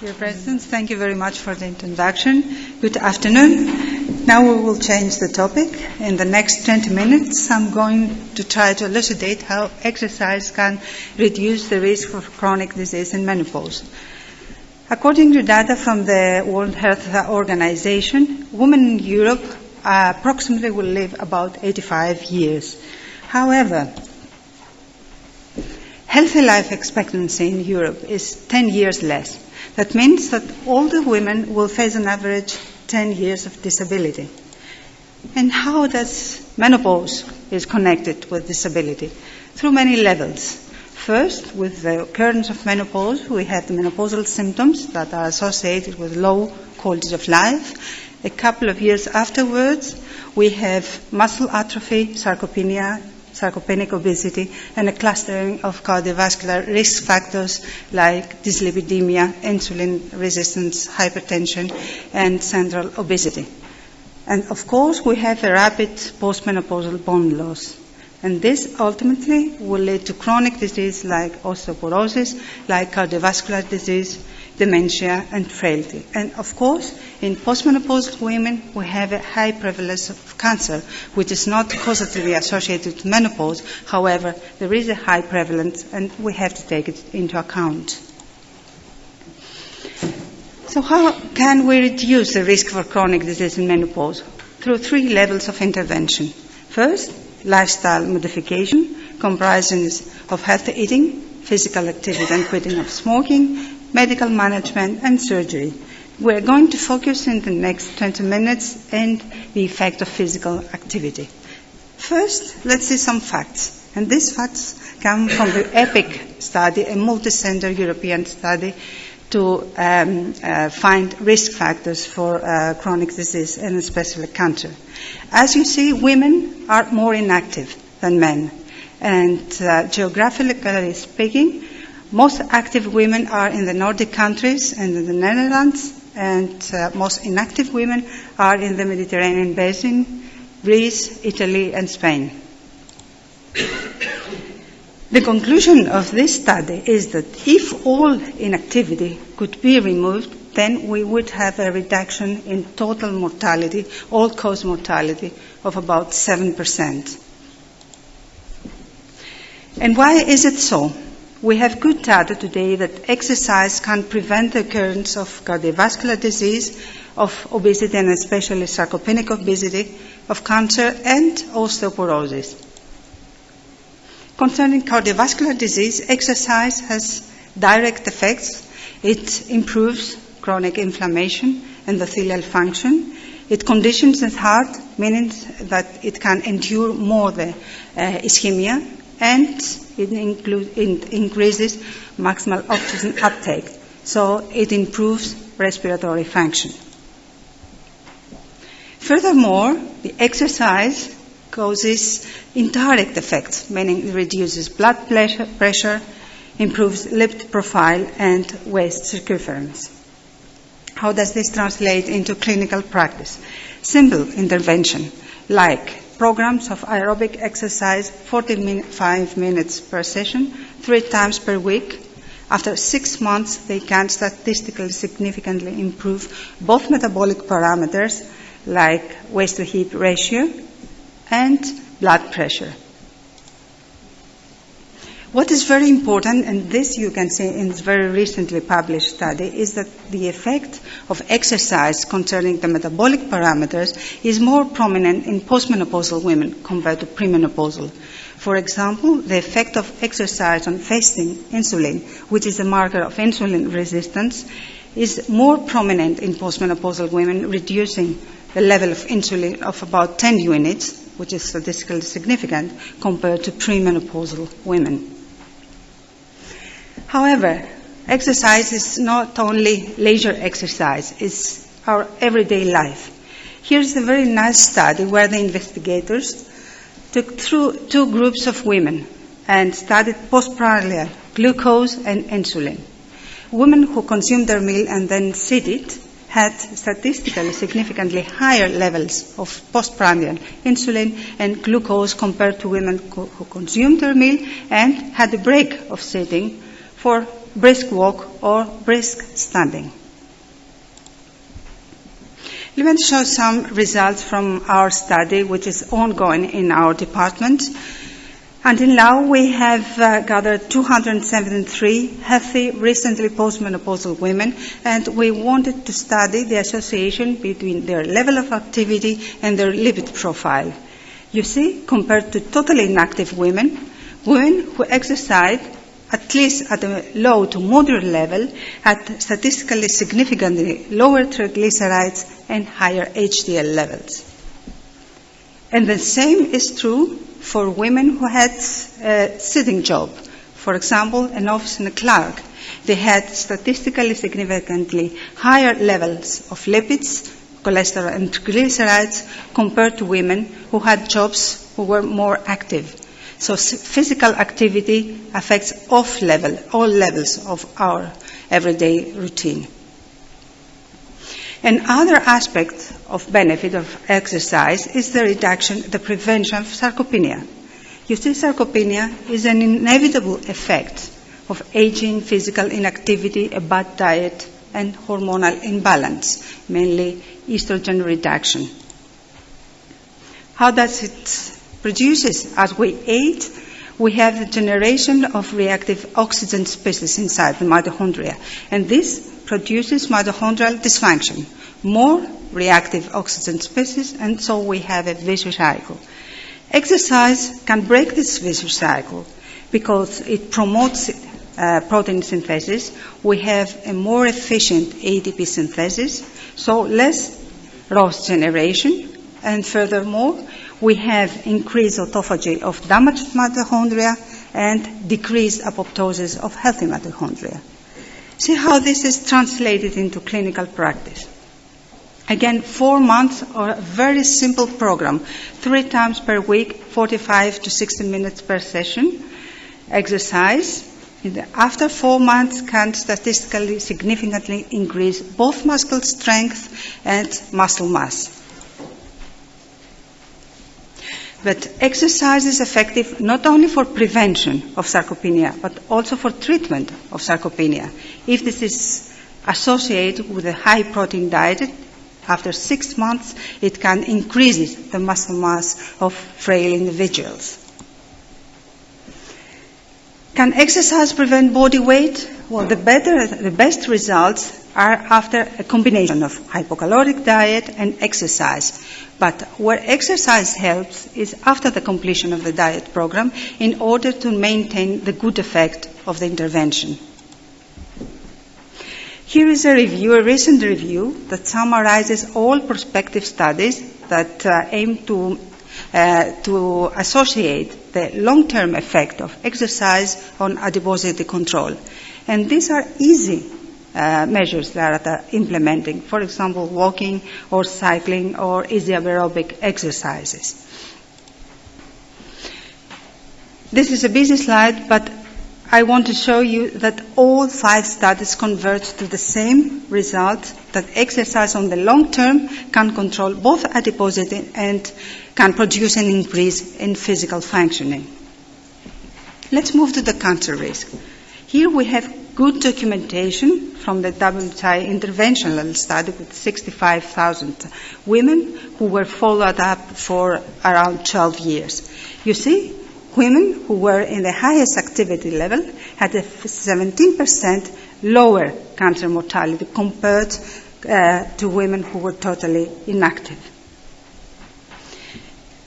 Dear Presidents, thank you very much for the introduction. Good afternoon. Now we will change the topic. In the next 20 minutes, I'm going to try to elucidate how exercise can reduce the risk of chronic disease in menopause. According to data from the World Health Organization, women in Europe approximately will live about 85 years. However, healthy life expectancy in Europe is 10 years less. That means that older women will face on average 10 years of disability. And how does menopause is connected with disability? Through many levels. First, with the occurrence of menopause, we have the menopausal symptoms that are associated with low quality of life. A couple of years afterwards, we have muscle atrophy, sarcopenia, sarcopenic obesity, and a clustering of cardiovascular risk factors like dyslipidemia, insulin resistance, hypertension, and central obesity. And of course, we have a rapid postmenopausal bone loss. And this ultimately will lead to chronic disease like osteoporosis, like cardiovascular disease, dementia, and frailty. And of course, in postmenopausal women, we have a high prevalence of cancer, which is not causatively associated with menopause. However, there is a high prevalence, and we have to take it into account. So how can we reduce the risk for chronic disease in menopause? Through 3 levels of intervention. First, lifestyle modification, comprising of healthy eating, physical activity and quitting of smoking, medical management, and surgery. We're going to focus in the next 20 minutes on the effect of physical activity. First, let's see some facts. And these facts come from the EPIC study, a multi-center European study to find risk factors for chronic disease and especially cancer. As you see, women are more inactive than men. And geographically speaking, most active women are in the Nordic countries and in the Netherlands, and most inactive women are in the Mediterranean basin, Greece, Italy, and Spain. The conclusion of this study is that if all inactivity could be removed, then we would have a reduction in total mortality, all-cause mortality, of about 7%. And why is it so? We have good data today that exercise can prevent the occurrence of cardiovascular disease, of obesity and especially sarcopenic obesity, of cancer and osteoporosis. Concerning cardiovascular disease, exercise has direct effects. It improves chronic inflammation, endothelial function. It conditions the heart, meaning that it can endure more the ischemia, and it increases maximal oxygen uptake, so it improves respiratory function. Furthermore, the exercise causes indirect effects, meaning it reduces blood pressure, improves lipid profile, and waist circumference. How does this translate into clinical practice? Simple intervention, like programs of aerobic exercise, 45 minutes per session, 3 times per week. After 6 months, they can statistically significantly improve both metabolic parameters, like waist-to-hip ratio and blood pressure. What is very important, and this you can see in this very recently published study, is that the effect of exercise concerning the metabolic parameters is more prominent in postmenopausal women compared to premenopausal. For example, the effect of exercise on fasting insulin, which is a marker of insulin resistance, is more prominent in postmenopausal women, reducing the level of insulin of about 10 units, which is statistically significant, compared to premenopausal women. However, exercise is not only leisure exercise, it's our everyday life. Here's a very nice study where the investigators took through 2 groups of women and studied postprandial glucose and insulin. Women who consumed their meal and then seated had statistically significantly higher levels of postprandial insulin and glucose compared to women who consumed their meal and had a break of sitting for brisk walk or brisk standing. Let me show some results from our study, which is ongoing in our department. Until now, we have gathered 273 healthy, recently postmenopausal women, and we wanted to study the association between their level of activity and their lipid profile. You see, compared to totally inactive women who exercise at least at a low to moderate level, had statistically significantly lower triglycerides and higher HDL levels. And the same is true for women who had a sitting job. For example, an office clerk. They had statistically significantly higher levels of lipids, cholesterol and triglycerides compared to women who had jobs who were more active. So physical activity affects all levels of our everyday routine. Another aspect of benefit of exercise is the prevention of sarcopenia. You see, sarcopenia is an inevitable effect of aging, physical inactivity, a bad diet, and hormonal imbalance, mainly estrogen reduction. How does it produce? As we age, we have the generation of reactive oxygen species inside the mitochondria, and this produces mitochondrial dysfunction, more reactive oxygen species, and so we have a vicious cycle. Exercise can break this vicious cycle because it promotes protein synthesis. We have a more efficient ATP synthesis, so less ROS generation, and furthermore, we have increased autophagy of damaged mitochondria and decreased apoptosis of healthy mitochondria. See how this is translated into clinical practice. Again, 4 months or a very simple program, 3 times per week, 45 to 60 minutes per session. Exercise, after 4 months, can statistically significantly increase both muscle strength and muscle mass. But exercise is effective not only for prevention of sarcopenia, but also for treatment of sarcopenia. If this is associated with a high protein diet, after 6 months, it can increase the muscle mass of frail individuals. Can exercise prevent body weight? Well, the best results are after a combination of hypocaloric diet and exercise. But where exercise helps is after the completion of the diet program in order to maintain the good effect of the intervention. Here is a recent review that summarizes all prospective studies that aim to associate the long-term effect of exercise on adiposity control. And these are easy measures that are implementing, for example, walking or cycling or easy aerobic exercises. This is a busy slide, but I want to show you that all 5 studies converge to the same result, that exercise on the long term can control both adiposity and can produce an increase in physical functioning. Let's move to the cancer risk. Here we have good documentation from the WHI interventional study with 65,000 women who were followed up for around 12 years. You see, women who were in the highest activity level had a 17% lower cancer mortality compared to women who were totally inactive.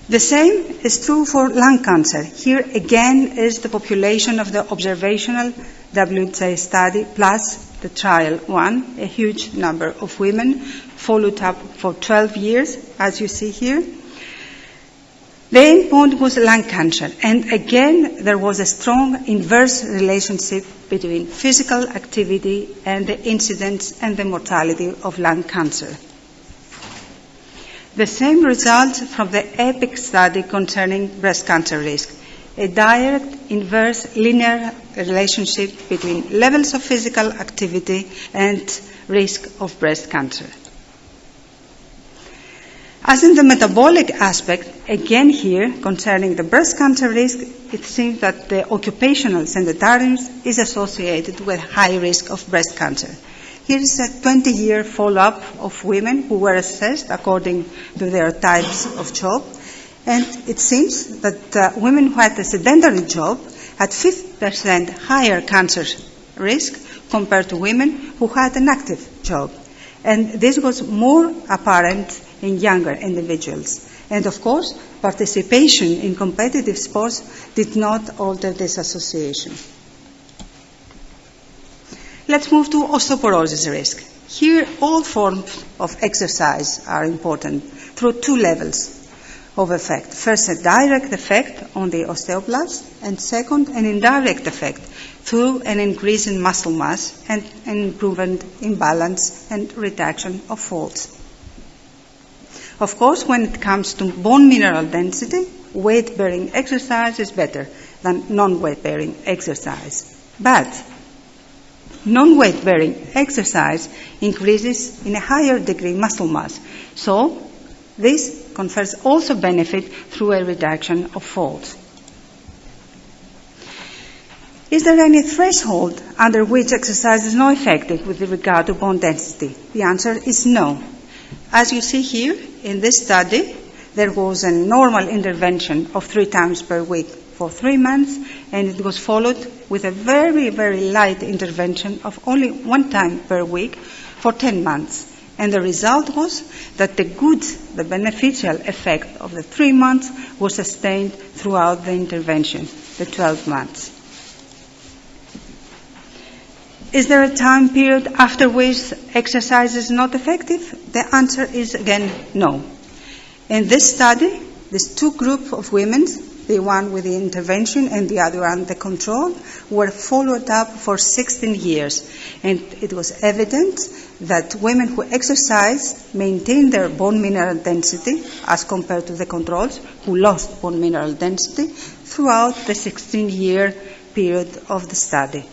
The same is true for lung cancer. Here again is the population of the observational WHI study plus the trial 1, a huge number of women followed up for 12 years, as you see here. The endpoint was lung cancer, and again there was a strong inverse relationship between physical activity and the incidence and the mortality of lung cancer. The same result from the EPIC study concerning breast cancer risk, a direct inverse linear relationship between levels of physical activity and risk of breast cancer. As in the metabolic aspect, again here, concerning the breast cancer risk, it seems that the occupational sedentariness is associated with high risk of breast cancer. Here is a 20-year follow-up of women who were assessed according to their types of job. And it seems that women who had a sedentary job had 50% higher cancer risk compared to women who had an active job. And this was more apparent in younger individuals. And of course, participation in competitive sports did not alter this association. Let's move to osteoporosis risk. Here, all forms of exercise are important through two levels of effect. First, a direct effect on the osteoblast, and second, an indirect effect through an increase in muscle mass and an improvement in balance and reduction of falls. Of course, when it comes to bone mineral density, weight-bearing exercise is better than non-weight-bearing exercise. But non-weight-bearing exercise increases in a higher degree muscle mass. So this confers also benefit through a reduction of falls. Is there any threshold under which exercise is not effective with regard to bone density? The answer is no. As you see here, in this study, there was a normal intervention of 3 times per week for 3 months, and it was followed with a very, very light intervention of only 1 time per week for 10 months. And the result was that the beneficial effect of the 3 months was sustained throughout the intervention, the 12 months. Is there a time period after which exercise is not effective? The answer is again no. In this study, these 2 groups of women, the one with the intervention and the other one, the control, were followed up for 16 years. And it was evident that women who exercised maintained their bone mineral density as compared to the controls who lost bone mineral density throughout the 16-year period of the study.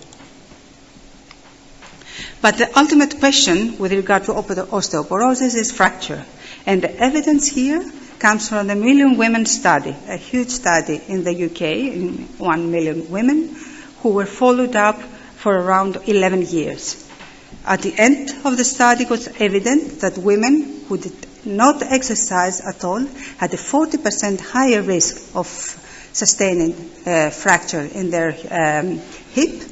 But the ultimate question with regard to osteoporosis is fracture. And the evidence here comes from the Million Women study, a huge study in the UK, in 1 million women, who were followed up for around 11 years. At the end of the study, it was evident that women who did not exercise at all had a 40% higher risk of sustaining fracture in their hip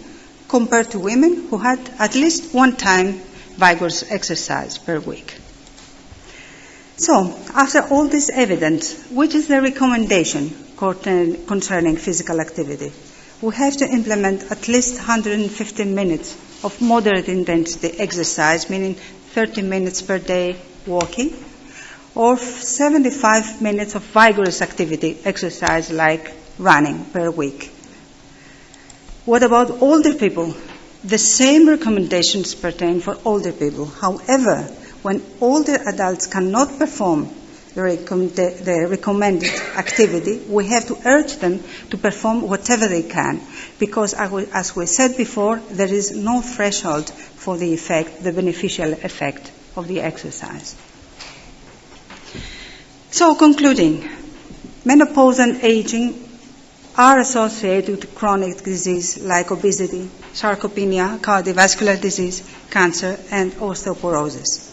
compared to women who had at least 1 time vigorous exercise per week. So, after all this evidence, which is the recommendation concerning physical activity? We have to implement at least 150 minutes of moderate intensity exercise, meaning 30 minutes per day walking, or 75 minutes of vigorous activity exercise like running per week. What about older people? The same recommendations pertain for older people. However, when older adults cannot perform the recommended activity, we have to urge them to perform whatever they can, because as we said before, there is no threshold for the effect, the beneficial effect of the exercise. So concluding, menopause and aging are associated with chronic disease like obesity, sarcopenia, cardiovascular disease, cancer, and osteoporosis.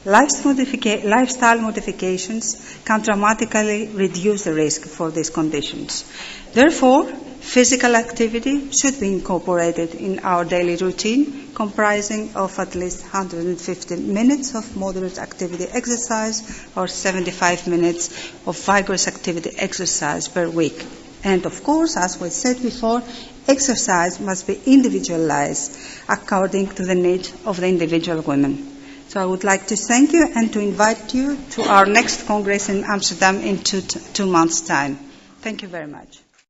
Lifestyle modifications can dramatically reduce the risk for these conditions. Therefore, physical activity should be incorporated in our daily routine, comprising of at least 150 minutes of moderate activity exercise or 75 minutes of vigorous activity exercise per week. And of course, as we said before, exercise must be individualized according to the needs of the individual women. So I would like to thank you and to invite you to our next Congress in Amsterdam in two months' time. Thank you very much.